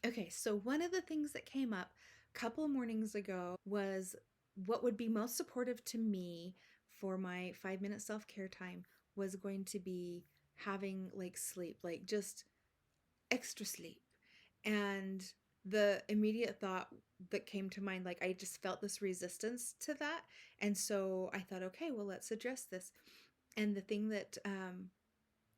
Okay, so one of the things that came up a couple of mornings ago was what would be most supportive to me for my 5 minute self care time was going to be having like sleep, like just extra sleep. And the immediate thought that came to mind, like I just felt this resistance to that. And so I thought, okay, well, let's address this. And the thing that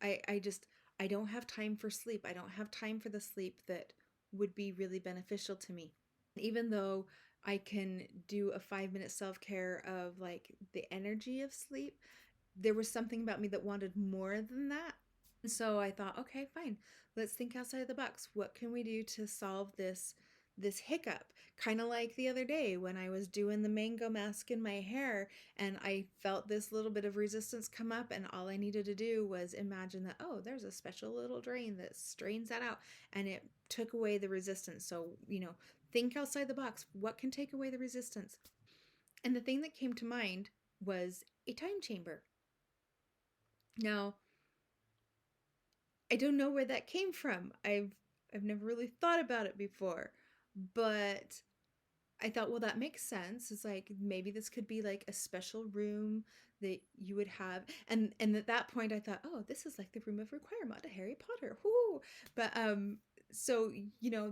I just I don't have time for sleep. I don't have time for the sleep that would be really beneficial to me. Even though I can do a 5 minute self care of like the energy of sleep, there was something about me that wanted more than that. And so I thought, okay, fine. Let's think outside the box. What can we do to solve this hiccup? Kind of like the other day when I was doing the mango mask in my hair and I felt this little bit of resistance come up, and all I needed to do was imagine that, oh, there's a special little drain that strains that out, and it took away the resistance. So, think outside the box. What can take away the resistance? And the thing that came to mind was a time chamber. Now, I don't know where that came from. I've never really thought about it before, but I thought, well, that makes sense. It's like maybe this could be like a special room that you would have, and at that point, I thought, oh, this is like the room of requirement to Harry Potter. Whoo! But so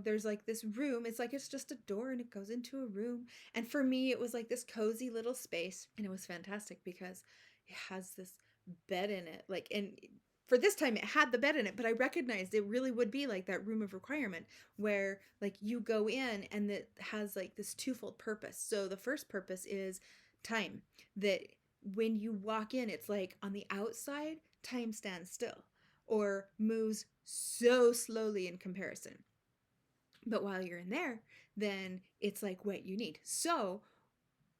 there's like this room. It's like it's just a door and it goes into a room. And for me, it was like this cozy little space, and it was fantastic because it has this bed in it. Like, and for this time, it had the bed in it, but I recognized it really would be like that room of requirement where like you go in and it has like this twofold purpose. So the first purpose is time, that when you walk in, it's like on the outside, time stands still or moves so slowly in comparison. But while you're in there, then it's like what you need. So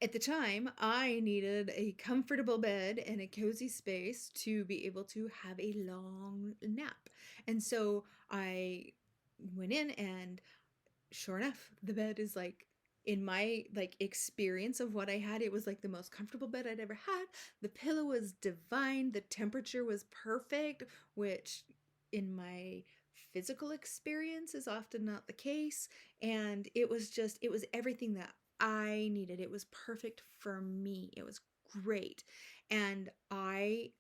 at the time, I needed a comfortable bed and a cozy space to be able to have a long nap. And so I went in, and sure enough, the bed is like, in my like experience of what I had, it was like the most comfortable bed I'd ever had. The pillow was divine, the temperature was perfect, which in my physical experience is often not the case. And it was everything that I needed. It was perfect for me. It was great. And I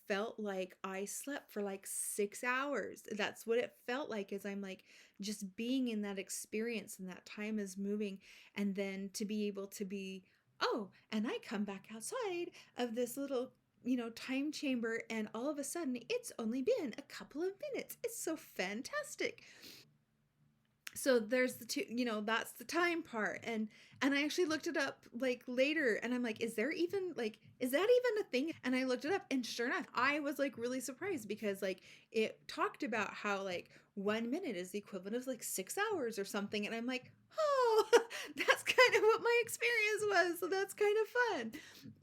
felt like I slept for like 6 hours. That's what it felt like, as I'm like just being in that experience, and that time is moving. And then to be able to be, oh, and I come back outside of this little time chamber, and all of a sudden it's only been a couple of minutes. It's so fantastic. So there's the two, that's the time part. And I actually looked it up like later, and I'm like, is there even like, is that even a thing? And I looked it up, and sure enough, I was like really surprised because like it talked about how like 1 minute is the equivalent of like 6 hours or something. And I'm like, oh, that's kind of what my experience was. So that's kind of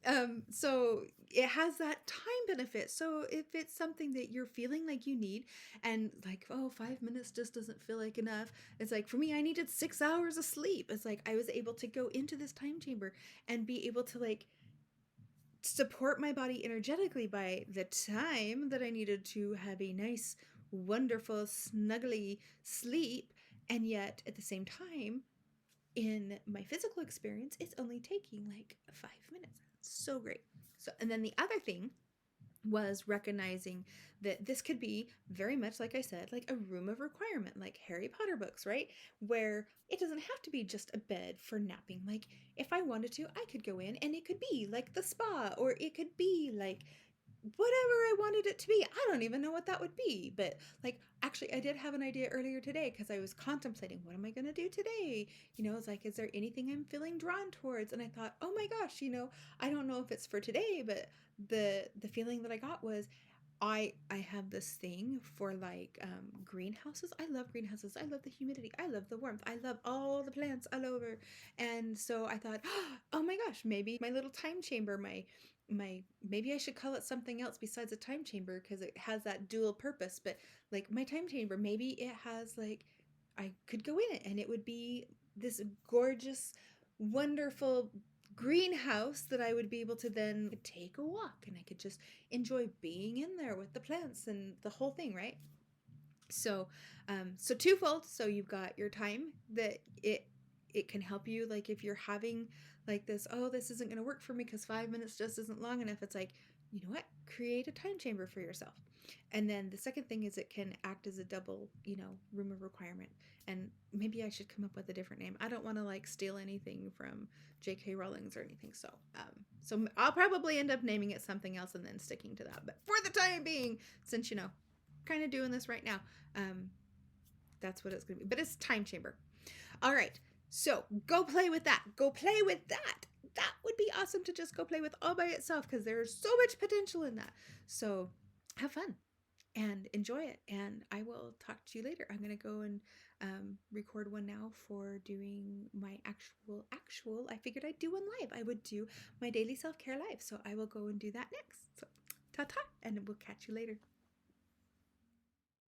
fun. So it has that time benefit. So if it's something that you're feeling like you need, and like, oh, 5 minutes just doesn't feel like enough. It's like for me, I needed 6 hours of sleep. It's like I was able to go into this time chamber and be able to like support my body energetically by the time that I needed to have a nice, wonderful, snuggly sleep. And yet at the same time, in my physical experience, it's only taking like 5 minutes. So great. So, and then the other thing was recognizing that this could be very much, like I said, like a room of requirement, like Harry Potter books, right? Where it doesn't have to be just a bed for napping. Like if I wanted to, I could go in and it could be like the spa, or it could be like whatever I wanted it to be. I don't even know what that would be. But like actually I did have an idea earlier today because I was contemplating, what am I going to do today? It's like, is there anything I'm feeling drawn towards? And I thought, oh my gosh, I don't know if it's for today, but the feeling that I got was, I have this thing for like greenhouses. I love greenhouses. I love the humidity. I love the warmth. I love all the plants all over. And so I thought, oh my gosh, maybe my little time chamber, my maybe I should call it something else besides a time chamber because it has that dual purpose. But like my time chamber, maybe it has like, I could go in it and it would be this gorgeous, wonderful greenhouse that I would be able to then take a walk, and I could just enjoy being in there with the plants and the whole thing, right? So twofold. So you've got your time that it can help you, like if you're having like this, oh, this isn't going to work for me because 5 minutes just isn't long enough. It's like, you know what? Create a time chamber for yourself. And then the second thing is it can act as a double, room of requirement. And maybe I should come up with a different name. I don't want to like steal anything from J.K. Rowling's or anything. So I'll probably end up naming it something else and then sticking to that. But for the time being, since kind of doing this right now, that's what it's going to be. But it's time chamber. All right. So go play with that. Go play with that. That would be awesome to just go play with all by itself because there's so much potential in that. So have fun and enjoy it. And I will talk to you later. I'm going to go and record one now for doing my actual. I figured I'd do one live. I would do my daily self-care live. So I will go and do that next. So ta-ta, and we'll catch you later.